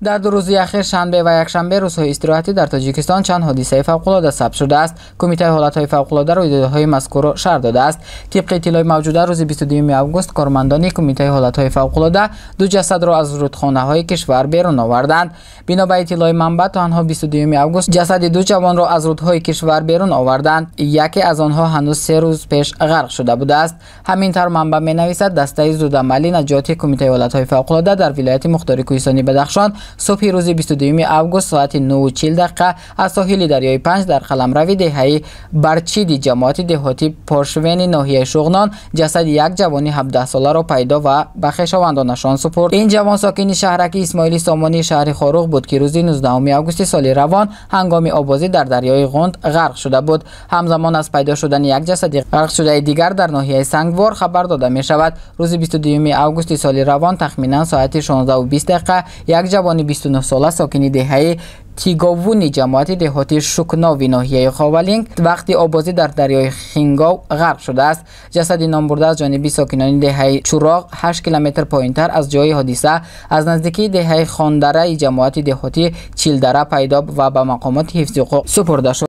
در دو روز اخیر شنبه و یکشنبه روزهای استراحتی در تاجیکستان چند حادثه فوق‌العاده ثبت شده است. کمیته حالت‌های فوق‌العاده رویدادهای مذکور را شرح داده است. طبق اطلاع موجوده روز 22 آگوست کارمندان کمیته حالت‌های فوق‌العاده دو جسد را از رودخانه‌های کشور بیرون آوردند. بنا به اطلاع منبع تنها 22 آگوست جسد دو جوان را از رودهای کشور بیرون آوردند. یکی از آنها هنوز 3 روز پیش غرق شده بوده است. همینطور منبع می‌نویسد دسته زودعملی نجاتی کمیته حالت‌های فوق‌العاده در ولایت مختار کوهستانی بدخشان صبح روز 22 آگوست ساعت 9:40 از ساحل دریای پنج در قلمرو دهه برچیدی جماعت دهاتی پارشوین ناحیه شغنان جسد یک جوان 17 ساله را پیدا و به خویشاوندانشان سپرد. این جوان ساکن شهرک اسماعیلی سامانی شهر خاروق بود که روز 19 آگوست سال روان هنگام آبازی در دریای غوند غرق شده بود. همزمان از پیدا شدن یک جسد غرق شده دیگر در ناحیه سنگوار خبر داده می شود. روز 22 آگوست سال روان تخمینا ساعت 16:20 یک جوان 29 ساله ساکن دهه تیگاوونی جماعت دهاتی شکناوی ناحیه خاولینگ وقتی آبازی در دریای خینگاو غرق شده است. جسد نامبرده از جانب ساکنان دهه چراغ 8 کیلومتر پایینتر از جای حادثه از نزدیکی دهه خاندره جماعت دهاتی چیلدره پیدا و به مقامات حفظ حقوق سپرده شد.